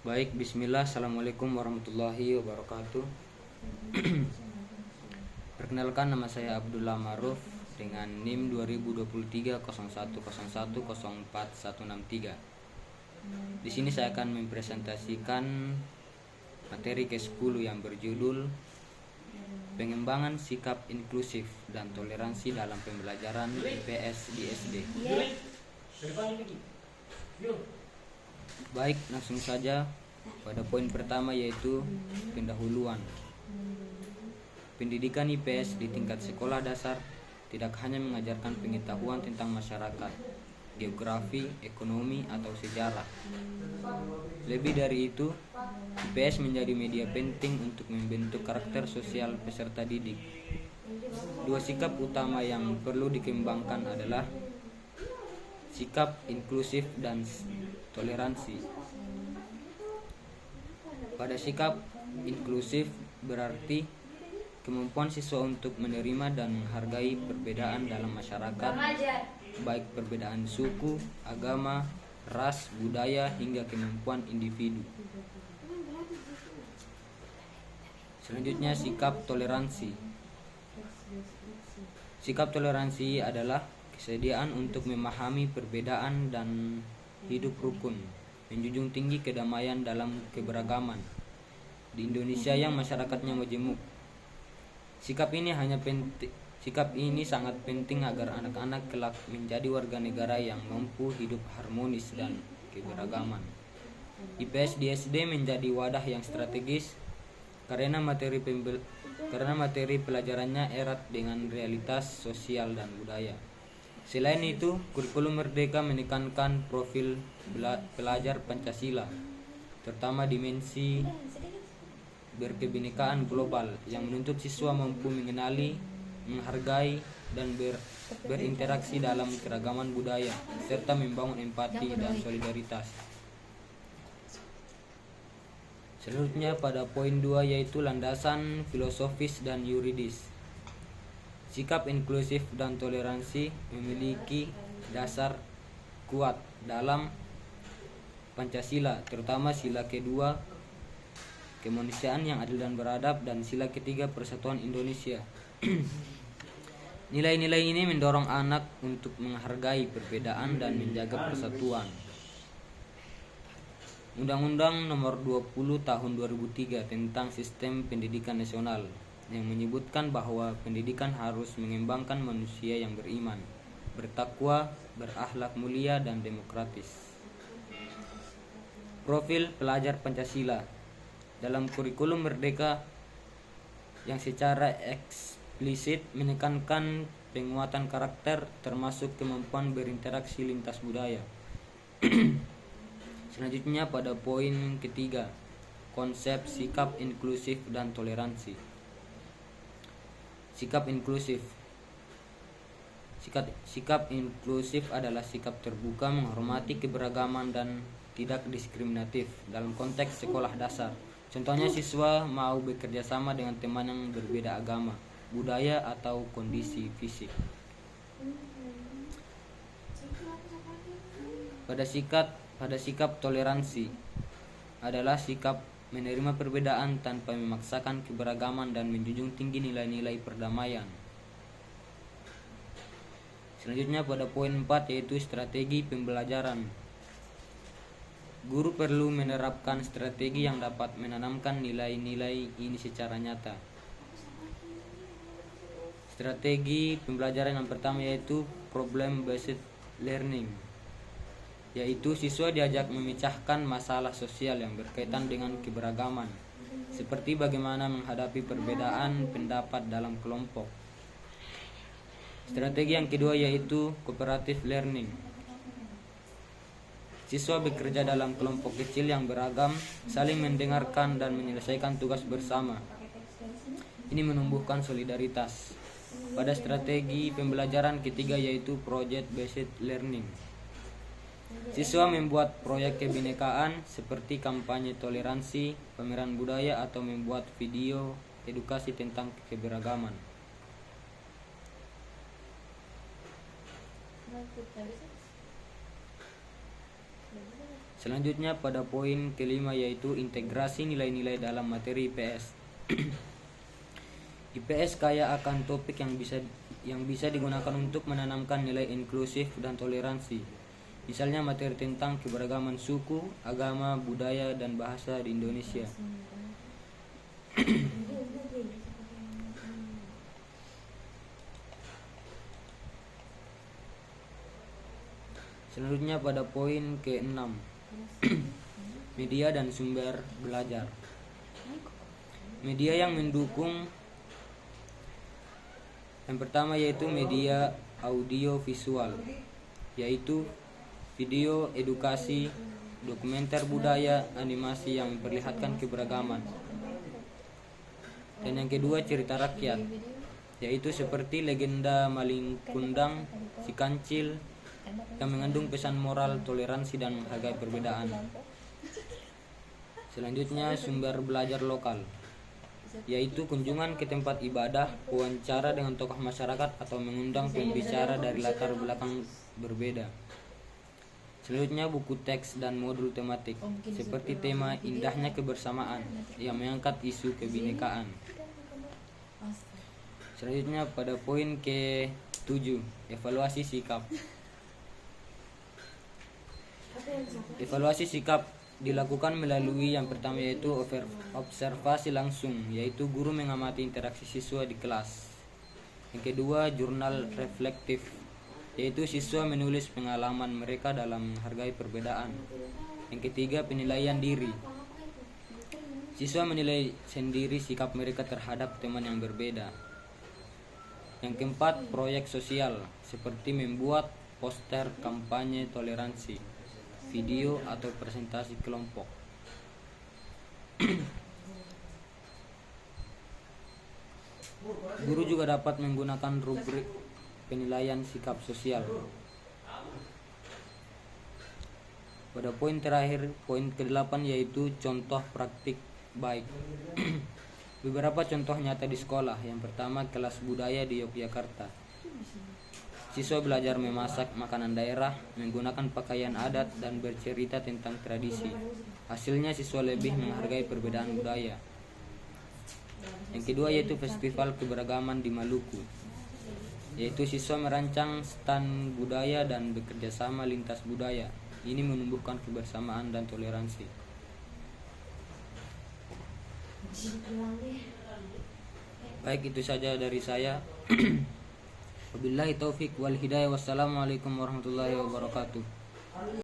Baik, bismillah, assalamualaikum warahmatullahi wabarakatuh. Perkenalkan, nama saya Abdullah Maruf dengan NIM 2023 0101046163. Di sini saya akan mempresentasikan materi ke-10 yang berjudul pengembangan sikap inklusif dan toleransi dalam pembelajaran IPS di SD. Baik, langsung saja pada poin pertama, yaitu pendahuluan. Pendidikan IPS di tingkat sekolah dasar tidak hanya mengajarkan pengetahuan tentang masyarakat, geografi, ekonomi, atau sejarah. Lebih dari itu, IPS menjadi media penting untuk membentuk karakter sosial peserta didik. Dua sikap utama yang perlu dikembangkan adalah sikap inklusif dan toleransi. Pada sikap inklusif berarti kemampuan siswa untuk menerima dan menghargai perbedaan dalam masyarakat, baik perbedaan suku, agama, ras, budaya, hingga kemampuan individu. Selanjutnya, sikap toleransi. Sikap toleransi adalah kesediaan untuk memahami perbedaan dan hidup rukun, menjunjung tinggi kedamaian dalam keberagaman. Di Indonesia yang masyarakatnya majemuk, sikap ini sangat penting agar anak-anak kelak menjadi warga negara yang mampu hidup harmonis dan keberagaman. IPS di SD menjadi wadah yang strategis karena materi pelajarannya erat dengan realitas sosial dan budaya. Selain itu, kurikulum Merdeka menekankan profil pelajar Pancasila, terutama dimensi berkebinekaan global yang menuntut siswa mampu mengenali, menghargai, dan berinteraksi dalam keragaman budaya, serta membangun empati dan solidaritas. Selanjutnya pada poin 2, yaitu landasan filosofis dan yuridis. Sikap inklusif dan toleransi memiliki dasar kuat dalam Pancasila, terutama sila kedua, kemanusiaan yang adil dan beradab, dan sila ketiga, persatuan Indonesia. Nilai-nilai ini mendorong anak untuk menghargai perbedaan dan menjaga persatuan. Undang-Undang Nomor 20 Tahun 2003 tentang Sistem Pendidikan Nasional yang menyebutkan bahwa pendidikan harus mengembangkan manusia yang beriman, bertakwa, berakhlak mulia, dan demokratis. Profil pelajar Pancasila dalam kurikulum Merdeka yang secara eksplisit menekankan penguatan karakter termasuk kemampuan berinteraksi lintas budaya. Selanjutnya pada poin ketiga, konsep sikap inklusif dan toleransi. Sikap inklusif adalah sikap terbuka, menghormati keberagaman, dan tidak diskriminatif dalam konteks sekolah dasar. Contohnya, siswa mau bekerja sama dengan teman yang berbeda agama, budaya, atau kondisi fisik. Pada sikap toleransi adalah sikap menerima perbedaan tanpa memaksakan keberagaman dan menjunjung tinggi nilai-nilai perdamaian. Selanjutnya pada poin 4, yaitu strategi pembelajaran. Guru perlu menerapkan strategi yang dapat menanamkan nilai-nilai ini secara nyata. Strategi pembelajaran yang pertama yaitu problem based learning, yaitu siswa diajak memecahkan masalah sosial yang berkaitan dengan keberagaman, seperti bagaimana menghadapi perbedaan pendapat dalam kelompok. Strategi yang kedua yaitu cooperative learning. Siswa bekerja dalam kelompok kecil yang beragam, saling mendengarkan dan menyelesaikan tugas bersama. Ini menumbuhkan solidaritas. Pada strategi pembelajaran ketiga yaitu project based learning. Siswa membuat proyek kebinekaan seperti kampanye toleransi, pameran budaya, atau membuat video edukasi tentang keberagaman. Selanjutnya pada poin kelima yaitu integrasi nilai-nilai dalam materi IPS. IPS kaya akan topik yang bisa digunakan untuk menanamkan nilai inklusif dan toleransi. Misalnya materi tentang keberagaman suku, agama, budaya, dan bahasa di Indonesia. Selanjutnya pada poin ke-6 media dan sumber belajar. Media yang mendukung yang pertama yaitu media audio visual, yaitu video edukasi, dokumenter budaya, animasi yang memperlihatkan keberagaman. Dan yang kedua cerita rakyat, yaitu seperti legenda Maling Kundang, Si Kancil, yang mengandung pesan moral, toleransi, dan menghargai perbedaan. Selanjutnya sumber belajar lokal, yaitu kunjungan ke tempat ibadah, wawancara dengan tokoh masyarakat, atau mengundang pembicara dari latar belakang berbeda. Selanjutnya buku teks dan modul tematik, seperti tema Indahnya Kebersamaan yang mengangkat isu kebinekaan. Selanjutnya pada poin ke-7, evaluasi sikap. Evaluasi sikap dilakukan melalui yang pertama yaitu observasi langsung, yaitu guru mengamati interaksi siswa di kelas. Yang kedua jurnal reflektif, yaitu siswa menulis pengalaman mereka dalam menghargai perbedaan. Yang ketiga penilaian diri, siswa menilai sendiri sikap mereka terhadap teman yang berbeda. Yang keempat proyek sosial, seperti membuat poster kampanye toleransi, video atau presentasi kelompok. Guru juga dapat menggunakan rubrik penilaian sikap sosial. Pada poin terakhir, poin ke-8 yaitu contoh praktik baik. Beberapa contoh nyata di sekolah. Yang pertama kelas budaya di Yogyakarta. Siswa belajar memasak makanan daerah, menggunakan pakaian adat, dan bercerita tentang tradisi. Hasilnya siswa lebih menghargai perbedaan budaya. Yang kedua yaitu festival keberagaman di Maluku, yaitu siswa merancang stand budaya dan bekerja sama lintas budaya. Ini menumbuhkan kebersamaan dan toleransi. Baik, itu saja dari saya. Wabillahi taufik wal hidayah. Wassalamualaikum warahmatullahi wabarakatuh.